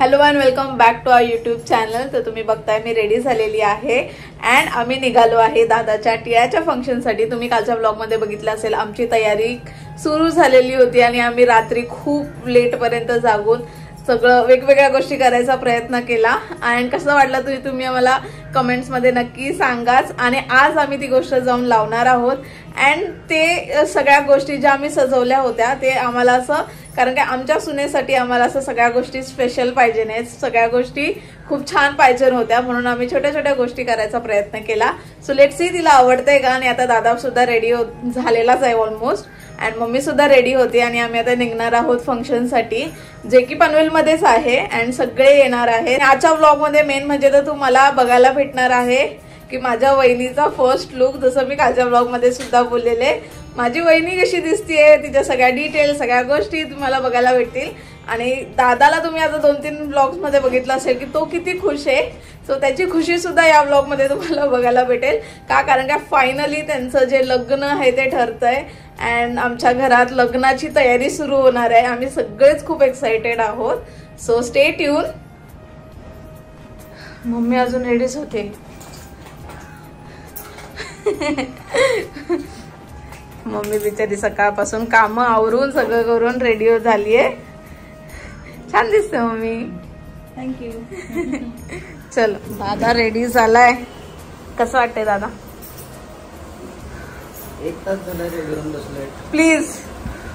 Hello and welcome back to our YouTube channel. तर तुम्ही बघताय मी रेडी झालेली आहे अँड आम्ही निघालो आहे दादाच्या टियाच्या फंक्शनसाठी। तुम्ही कालच्या ब्लॉगमध्ये बघितलं असेल आमची तयारी सुरू झालेली होती आणि आम्ही रात्री खूप लेट पर्यंत जागून सगळं वेगवेगळ्या गोष्टी करायचा प्रयत्न केला। आणि कसं वाटलं तुम्ही आम्हाला कमेंट्स मध्ये नक्की सांगाच। आणि आज आम्ही ती गोष्ट जाऊन लावणार आहोत अँड ते सगळ्या गोष्टी ज्या आम्ही सजवल्या होत्या ते आम्हाला असं, कारण की आमच्या सुनेसाठी आम्हाला असं सगळ्या गोष्टी स्पेशल पाहिजे नाहीत, सगळ्या गोष्टी खूप छान पाहिजे होत्या, म्हणून आम्ही छोट्या छोट्या गोष्टी करायचा प्रयत्न केला। सो लेट्स सी तिला आवडतंय का। आणि आता दादा सुद्धा रेडी झालेलाच आहे ऑलमोस्ट अँड मम्मी सुद्धा रेडी होती आणि आम्ही आता निघणार आहोत फंक्शनसाठी, जे की पनवेलमध्येच आहे अँड सगळे येणार आहे। आजच्या व्लॉग मध्ये मेन म्हणजे तर तुम्हाला बघायला भेटणार आहे की माझ्या वहिनीचा फर्स्ट लुक, जसं मी कालच्या व्लॉग मध्ये सुद्धा बोललेले, माझी वहिनी कशी दिसतीये तिच्या सगळ्या डिटेल सगळ्या गोष्टी तुम्हाला बघायला भेटतील। आणि दादाला तुम्ही आता 2-3 ब्लॉग्स मध्ये बघितलं असेल की तो किती खुश आहे, सो त्याची खुशी सुद्धा या ब्लॉग मध्ये तुम्हाला बघायला भेटेल का, कारण का फायनली त्यांचं जे लग्न आहे ते ठरतंय अँड आमच्या घरात लग्नाची तयारी सुरू होणार आहे। आम्ही सगळेच खूप एक्साइटेड आहोत, सो स्टे ट्यून। मम्मी अजून रेडीच होते। मम्मी बिचारी सकाळपासून काम आवरून सगळं करून रेडी झालीये, छान दिसते मम्मी, थँक्यू। चल दादा रेडी झालाय, कसं वाटतंय दादा? एक तास झाला रेडी होऊन बसलोय। प्लीज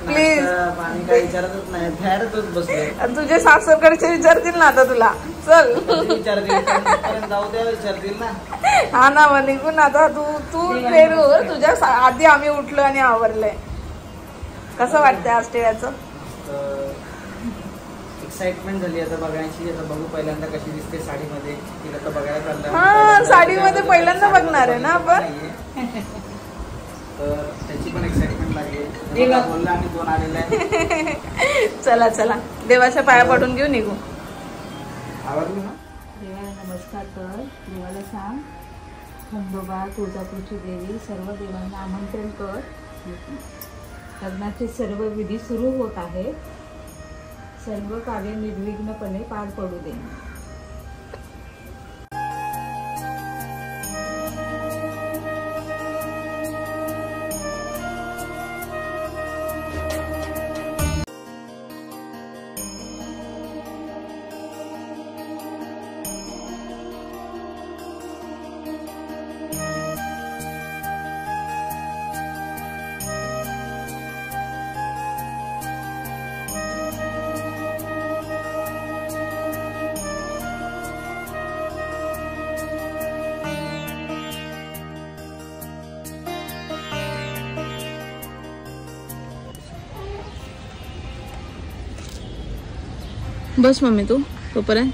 प्लीज पाणी काय विचारतच नाही, फॅरतच बसलोय। तुझे सासरकडचे विचारतील ना आता तुला, चल विचारतील जाऊ द्या, विचारतील ना। हा ना, मग निघून आता तू रेडी हो, तुझ्या आधी आम्ही उठलो आणि आवरलंय। कसं वाटतंय आज टियाचं? एक्साइटमेंट झाली आता बघायची, आता बघू पहिल्यांदा कशी दिसते साडीमध्ये, तिला तर बघायला चाललं। हा, साडीमध्ये पहिल्यांदा बघणार आहे ना आपण, तर त्याची पण एक्साइटमेंट लागली। बोलला आणि 2 आलेला आहे। चला चला देवाच्या पाया पडून घेऊ, निघू। आवडली ना? देवाला नमस्कार कर, देवाला सांग खंडोबा तुळजापूरची देवी सर्व देवांना आमंत्रण कर। लग्नाचे सर्व विधी सुरू होत आहे, सर्व कार्य निर्विघ्नपणे पार पडू दे। बस मम्मी तू तोपर्यंत।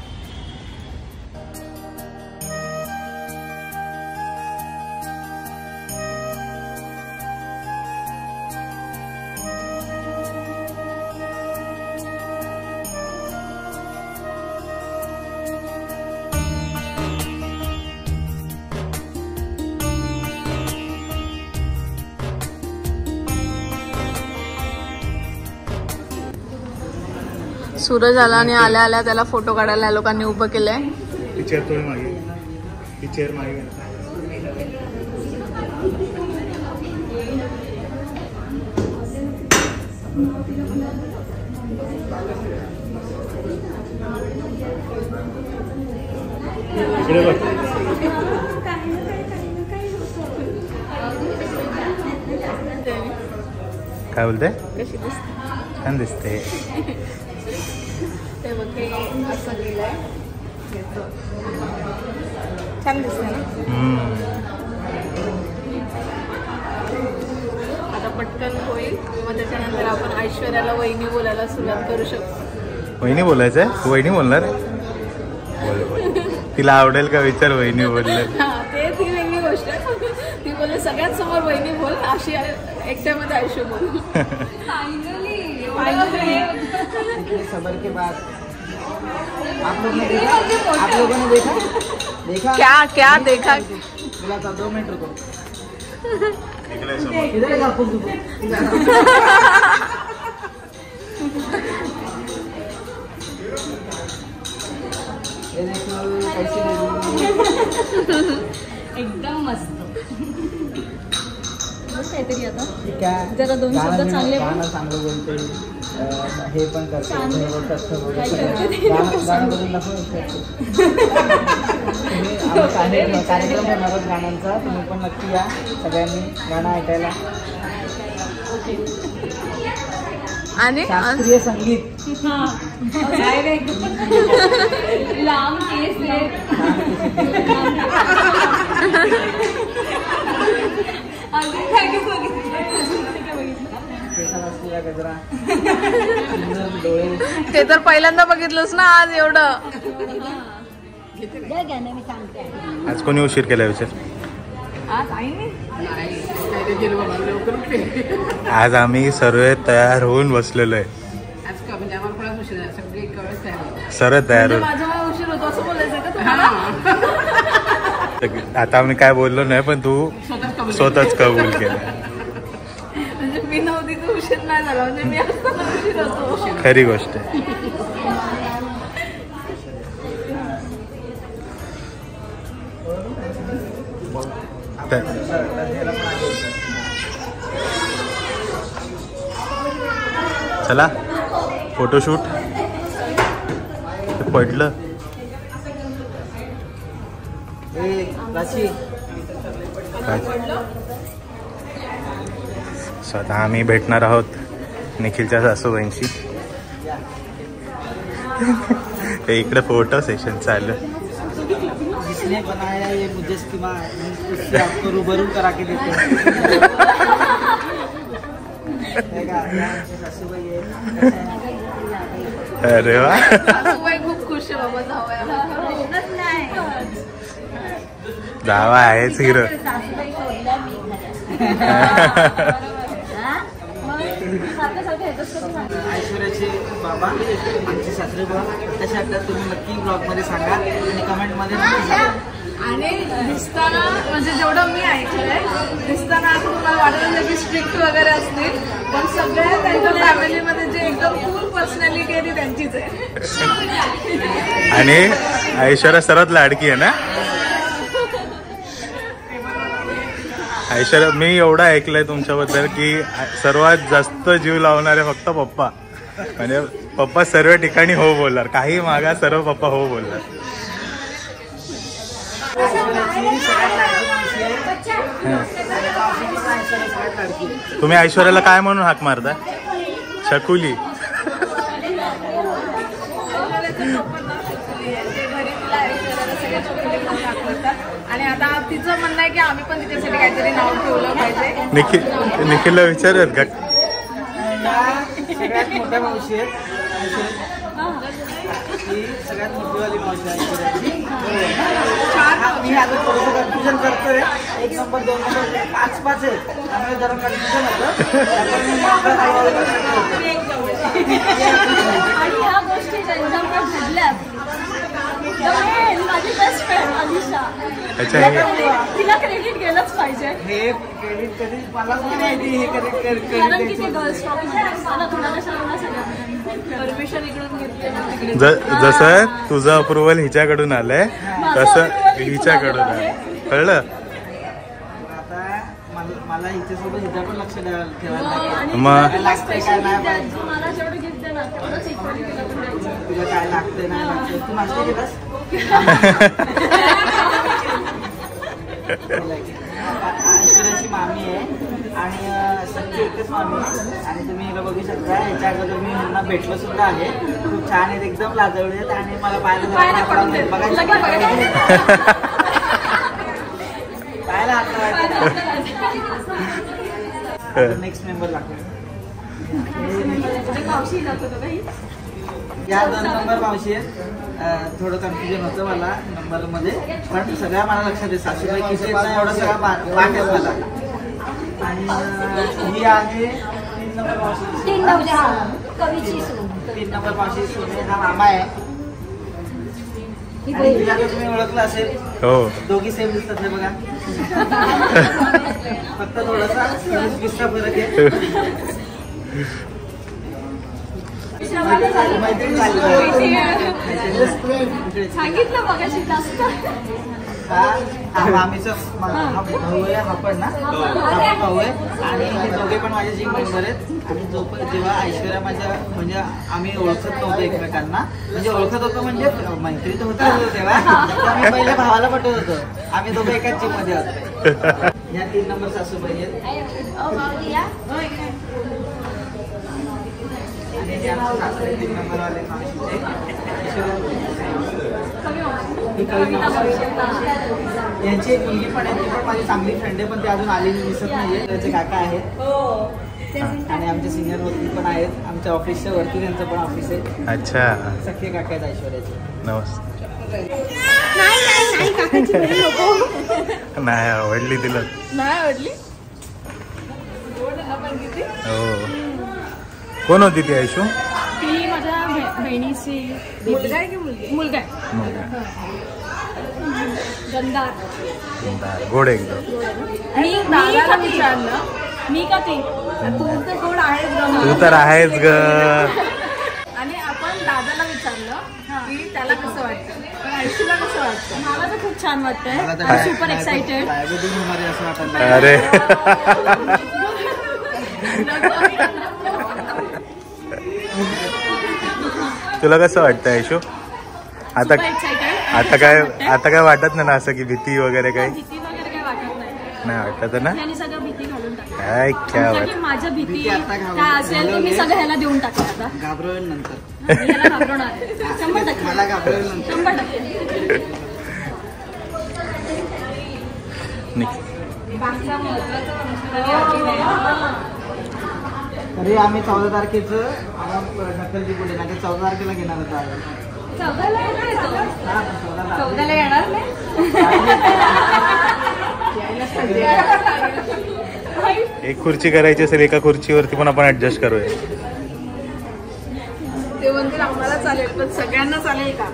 सूरज आला आणि आल्या आल्या त्याला फोटो काढायला लोकांनी उभं केलंय। काय बोलते? कशी दिसते? छान दिसते। ते बघ हे असं लिहिलंय, छान दिसते ना? आता पटकन होईल, मग त्याच्यानंतर आपण ऐश्वर्याला वहिनी बोलायला सुरुवात करू शकतो। वहिनी बोलायचंय? तू वहिनी बोलणार? बोल बोल, तिला आवडेल का विचार वहिनी बोलले। ते ती वेगळी गोष्ट आहे, ती बोलले सगळ्यात समोर वहिनी बोल, अशी एकट्यामध्ये आयुष्य बोल। सबर के बाद आप लोगों ने देखा क्या देखा? बोला था 2 मिनट रुको। पैसे एकदम मस्त काहीतरी आता ठीक आहे. जरा दोन शब्द गाणं चांगले बोल. गाणं चांगलं बोलते, हे पण करते, चांगलं. हे बोलतात, असं बोलतात. काय करते ते? गाणं बघून दाखव. तुम्ही आम्ही कार्यक्रम होणार आहोत गाण्यांचा, तुम्ही पण नक्की या सगळ्यांनी गाणं ऐकायला. आणि शास्त्रीय संगीत. डायरेक्ट लांब केस आहे. अजून काय काय बघितलं? केसाला असलेला गजरा, सुंदर डोळे. ते तर पहिल्यांदा बघितलंस ना आज एवढं. आज कोणी उशीर केला विचार? आज आईने आज आम्ही सर्व तयार होऊन बसलेलो आहे. सर्व तयार होऊन. माझ्या उशीर होतो असं बोलायचं का तुम्हाला? आता आम्ही काय बोललो नाही, पण तू स्वतःच कबूल केलं. म्हणजे मी नव्हती तर उशीर नाही झाला, म्हणजे मी असताना उशीर होतो. खरी गोष्ट आहे. चला फोटोशूट. पडलं. स्वतः आम्ही भेटणार आहोत निखिलच्या सासूबाईंशी. ते इकडे फोटो सेशन चालू. जिसने बनाया ये मुजस्सिमा, उससे आपको रूबरू करा के देते हैं. सासूबाई आहे. अरे वा. सासूबाई खूप खुश आहे बाबा जावयाला. जावा आहेच हिरो. ऐश्वर्याचे बाबा, आमचे सासरे बाबा कशा वाटतात तुम्ही नक्की ब्लॉगमध्ये सांगा आणि कमेंटमध्ये नक्की सांगा. आणि दिसताना म्हणजे जेवढं मी ऐकलंय, दिसताना असं तुम्हाला वाटत की स्ट्रिक्ट वगैरे असतील, पण सगळ्या त्यांच्या फॅमिलीमध्ये जे एकदम फुल पर्सनॅलिटी आहे ती त्यांचीच आहे. आणि ऐश्वर्या सर्वात लाडकी आहे ना. ऐश्वर्या, मी एवढं ऐकलंय तुमच्याबद्दल की सर्वात जास्त जीव लावणारे फक्त पप्पा. म्हणजे पप्पा सर्व ठिकाणी हो बोलणार, काही मागा सर्व पप्पा हो बोलणार. तुम्ही ऐश्वर्याला काय म्हणून हाक मारता? शकुली. आणि आता तिचं म्हणणं आहे की आम्ही पण तिच्यासाठी काहीतरी नाव ठेवलं पाहिजे. निखिलला विचारत का? सगळ्यात मोठ्या मावशी आहेत. ही सगळ्यात मोठीवाली मावशी आहे. मी आता थोडंसं कन्फ्युजन करतोय. 1 नंबर 2 नंबर 5 आहेत. त्यामुळे जरा कन्फ्युजन होतं. आणि ह्या गोष्टी ज्यांच्याकडे घडल्यात, माझी बेस्ट फ्रेंड अलिशा, तिला क्रेडिट गेलंच पाहिजे. हे क्रेडिट कधी मलाच नाही माहिती. हे क्रेडिट कारण की ते गर्ल्स टॉप मला थोडा परमिशन इकडून घेतली. जसं तुझं अप्रुव्हल हिच्याकडून आलंय तसं हिच्याकडून आहे. कळलं? आता मला हिच्यासोबत हिच्या पण लक्ष ठेवायला लागेल. मग लागतंय काय नाही पाहिजे. मला जेवढं गिफ्ट दे ना तेवढंच इक्वली तुला पण द्यायचं. तुला काय लागतंय नाही लागतंय. तू नाश्ता केलास? ऐश्वर्याची मामी आहे आणि सगळी एकच मामी आहे. आणि तुम्ही हिला बघू शकता. याच्या अगोदर मी ह्यांना भेटलो सुद्धा आहे. खूप छान आहेत, एकदम लाजवळे आहेत आणि मला पाहायला पाहायला हात नेक्स्ट मेंबर लागतो. या 2 नंबर मावशी आहेत. थोडं कन्फ्युजन होतं मला नंबरमध्ये, पण सगळ्या मला लक्षात आहे. सासूबाई किती एवढं सगळं पाठ आहे मला. आणि ही आहे 3 नंबर मावशी. 3 नंबर मावशी सोने. हा मामा आहे. आणि हिला तर तुम्ही ओळखलं असेल. हो. दोघी सेम दिसतात हे बघा. फक्त थोडासा 20-20चा फरक आहे. मैत्रीण चालली. सांगितलं मगाशी जास्त. आम्हीच भाऊ आहे हा पण ना भाऊ आहे आणि हे दोघे पण माझे जिम मेंबर आहेत. आणि जेव्हा ऐश्वर्या माझ्या म्हणजे आम्ही ओळखत नव्हतो एकमेकांना म्हणजे ओळखत होतो म्हणजे मैत्री तर होत होतो तेव्हा आम्ही पहिल्या भावाला पटवत होतो. आम्ही दोघं एकाच जिम मध्ये होतो. या 3 नंबर सासूबाई आहेत आणि हे आमचे सासरे 3 नंबर वाले यांची एक मुलगी पण आहे ती पण माझी चांगली फ्रेंड आहे पण ती अजून आलेली दिसत नाहीये. त्याचे काका आहेत आणि आमचे सिनियर वरती पण आहेत. आमच्या ऑफिसच्या वरती त्यांचं पण ऑफिस आहे. अच्छा सख्खे काका आहेत ऐश्वर्याचे. नमस्ते. नाही आवडली तिला. नाही आवडली. हो कोण होती ती आयशू? ती माझ्या बहिणीची मुलगा आहे की मुलगी? मुलगा आहे. गंधार गोड एकदम. मी दादाला विचारलं मी का ती तू तर गोड आहेस ग. तू तर आहेस ग. आणि आपण दादाला विचारलं की त्याला कसं वाटतं पण आयुष्याला कसं वाटतं. मला तर खूप छान वाटतंय. Super excited. असं वाटतं. अरे तुला कसं वाटतं आयशू? आता आता काय वाटत नाही ना असं की भीती वगैरे काही? भीती वगैरे काय वाटत नाही. नाही वाटत ना? त्यांनी सगळं भीती घालून टाकली. काय क्या वाट. माझ्या भीती काय असेल तर मी सगळं ह्याला देऊन टाकलं आता. घाबरवेल नंतर. ह्याला घाबरवणार आहे. 100%. मला घाबरवेल नंतर. 100%. तरी आम्ही 14 तारखेचं ढकलती पुढे नाही 14 तारखेला घेणार होतो. 14ला येणार नाही. एक खुर्ची करायची असेल एका खुर्चीवरती पण आपण ऍडजस्ट करूया. ते म्हणतील आम्हाला चालेल पण सगळ्यांना चालेल का?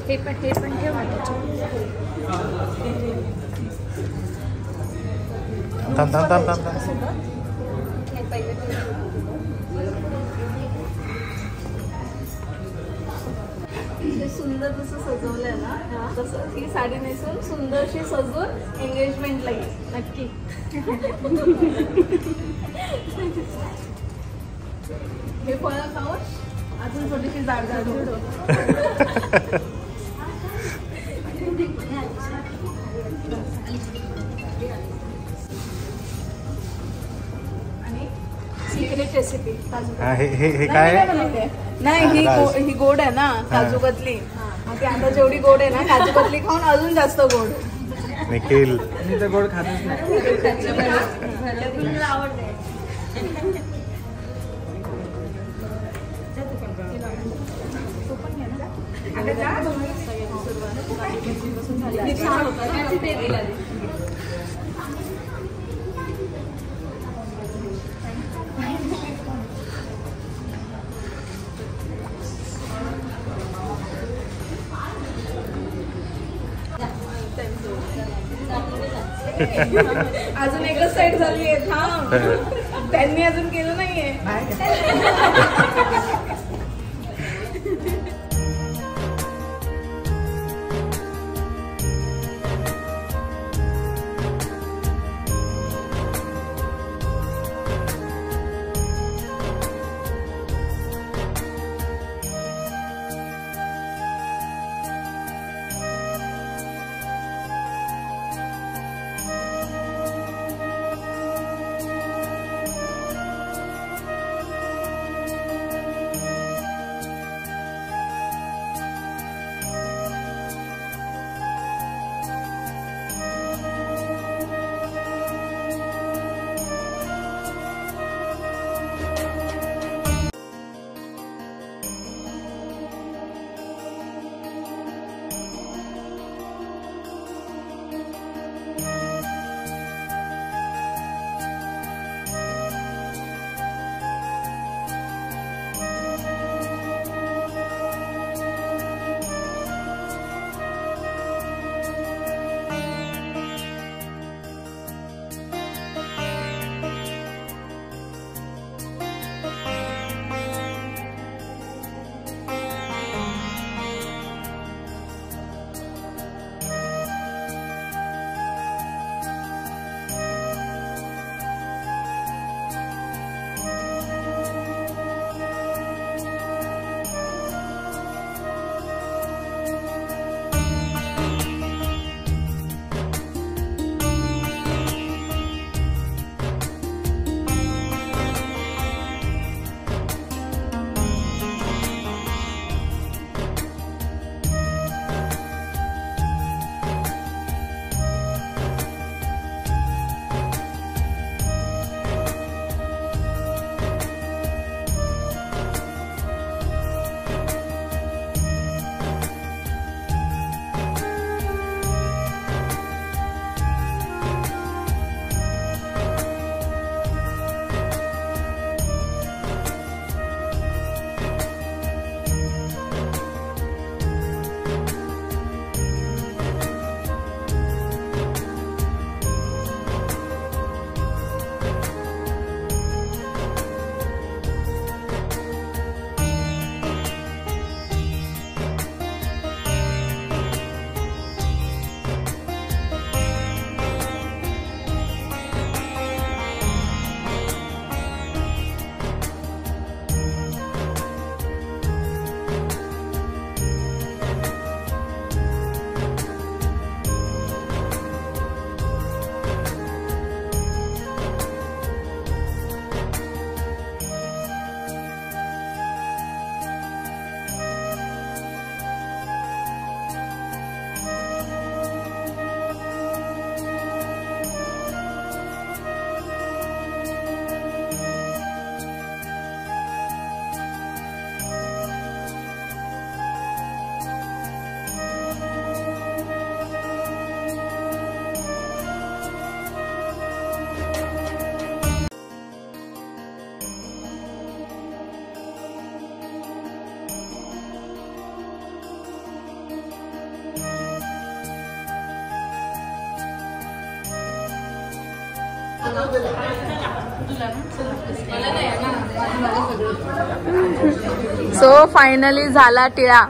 हे पण ठेव थांब. सुंदर जसं सजवलंय ना तसं ही साडी नेसून सुंदरशी सजून एंगेजमेंटला येईल नक्की. हे फळं खाऊन अजून थोडीशी जाड होतो. आणि सिक्रेट रेसिपी हे काय आहे? नाही ही गोड आहे ना काजू कतली. मग ती आता जेवढी गोड आहे ना काजू कतली खाऊन अजून जास्त गोड. निखिल मी तर गोड खातच नाही. आवडते. अजून एकच साईड झाली आहे. थांब, त्यांनी अजून केलं नाहीये. सो फायनली झाला टिळा.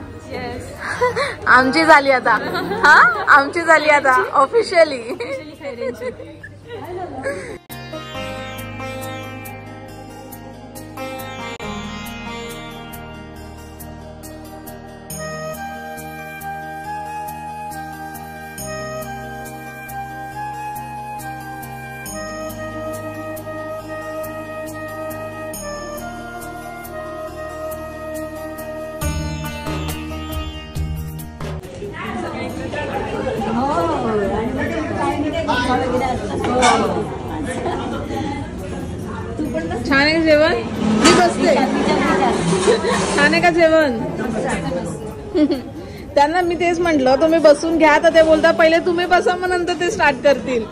आमची झाली आता. हा आमची झाली आता ऑफिशियली. छान आहे जेवण. मी बसते. छान आहे का जेवण? त्यांना मी तेच म्हंटल तुम्ही बसून घ्या, तर ते बोलता पहिले तुम्ही बसा मग नंतर ते स्टार्ट करतील.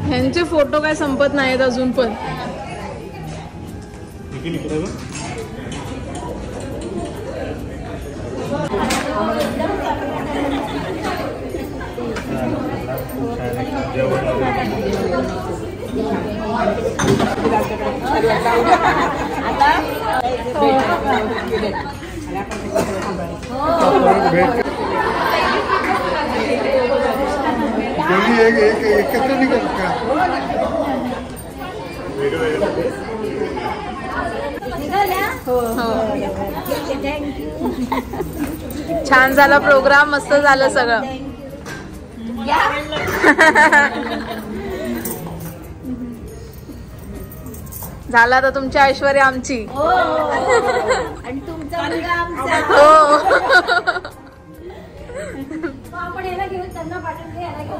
ह्यांचे फोटो काय संपत नाहीत अजून पण. एकत्र निघाल का? छान झाला प्रोग्राम, मस्त झालं सगळं. झाला आता तुमची ऐश्वर्या आमची. आणि तुमचा मुलगा आमचा. हो. आपण याला घेऊन त्यांना पाठवून याला घेऊन.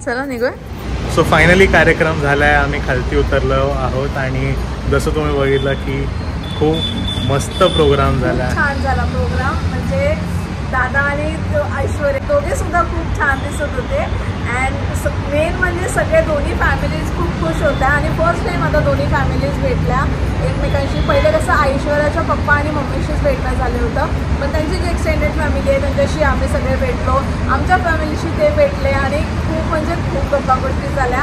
चला निघूया. सो फायनली कार्यक्रम झालाय, आम्ही खालती उतरलो आहोत आणि जसं तुम्ही बघितलं की खूप मस्त प्रोग्राम झाला. छान झाला प्रोग्राम. म्हणजे दादा आणि ऐश्वर्या दोघे सुद्धा खूप छान दिसत होते. अँड मेन म्हणजे सगळे दोन्ही फॅमिलीज खूप खुश होत्या आणि फर्स्ट टाइम आता दोन्ही फॅमिलीज भेटल्या एकमेकांशी. पहिले कसं ऐश्वर्याच्या पप्पा आणि मम्मीशीच भेटणं झालं होतं, पण त्यांची जी एक्सटेंडेड फॅमिली आहे त्यांच्याशी आम्ही सगळे भेटलो. आमच्या फॅमिलीशी ते भेटले आणि खूप म्हणजे खूप गप्पा गोष्टी झाल्या.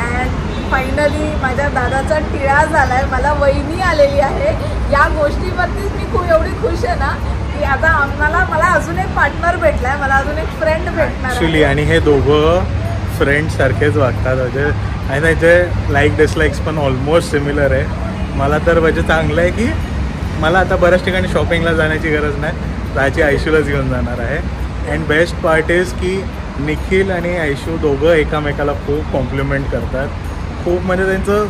अँड फायनली माझ्या दादाचा टिळा झाला आहे, मला वहिनी आलेली आहे. या गोष्टीवरतीच मी खूप एवढी खुश आहे ना की आता मला अजून एक पार्टनर भेटलाय, मला अजून एक फ्रेंड भेटणार ॲक्च्युली. आणि हे दोघं फ्रेंड सारखेच वागतात म्हणजे आणि त्यांचे लाईक डिसलाईक्स पण ऑलमोस्ट सिमिलर आहे. मला तर म्हणजे चांगलं आहे की मला आता बऱ्याच ठिकाणी शॉपिंगला जाण्याची गरज नाही, त्याची ऐशूलाच घेऊन जाणार आहे. अँड बेस्ट पार्ट इज की निखिल आणि ऐशू दोघं एकामेकाला खूप कॉम्प्लिमेंट करतात. खूप म्हणजे त्यांचं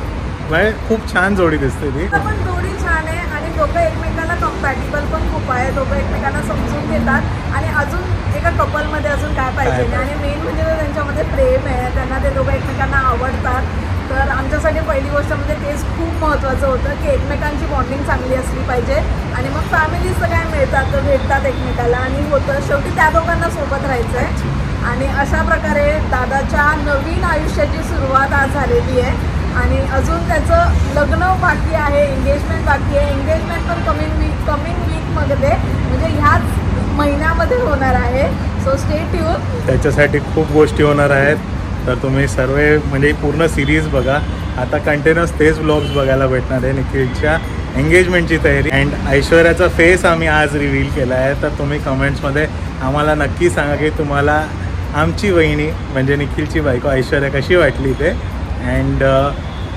म्हणजे खूप छान जोडी दिसते ती. पण जोडी छान आहे आणि दोघं एकमेकांना कम्पॅटिबल पण खूप आहे. दोघं एकमेकांना समजून घेतात आणि अजून एका कपलमध्ये अजून काय पाहिजे. आणि मेन म्हणजे त्यांच्यामध्ये प्रेम आहे, त्यांना ते दोघं एकमेकांना आवडतात. तर आमच्यासाठी पहिली गोष्ट म्हणजे तेच खूप महत्त्वाचं होतं की एकमेकांची बॉन्डिंग चांगली असली पाहिजे. आणि मग फॅमिलीज काय मिळतात तर भेटतात एकमेकाला आणि होतं शेवटी त्या दोघांना सोबत राहायचं आहे. आणि अशा प्रकारे दादाच्या नवीन आयुष्याची सुरुवात आज झालेली आहे आणि अजून त्याचं लग्न बाकी आहे, एंगेजमेंट बाकी आहे. एंगेजमेंट पण कमिंग वीकमध्ये म्हणजे ह्याच महिन्यामध्ये होणार आहे. So stay tune. त्याच्यासाठी खूप गोष्टी होणार आहेत, तर तुम्ही सर्व म्हणजे पूर्ण सिरीज बघा. आता कंटिन्युअस तेच व्लॉग्स बघायला भेटणार आहे. निखिलच्या एंगेजमेंटची तयारी अँड ऐश्वर्याचा फेस आम्ही आज रिव्हील केला आहे. तर तुम्ही कमेंट्समध्ये आम्हाला नक्की सांगा की तुम्हाला आमची वहिनी म्हणजे निखिलची बायको ऐश्वर्या कशी वाटली ते. अँड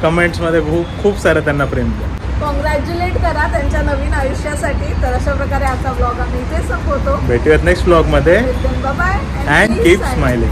कमेंट्समध्ये खूप सारं त्यांना प्रेम द्या. कॉंग्रॅच्युलेट करा त्यांच्या नवीन आयुष्यासाठी. तर अशा प्रकारे आजचा ब्लॉग आम्ही इथे संपवतो. भेटूयात नेक्स्ट ब्लॉगमध्ये. Bye and keep smiling.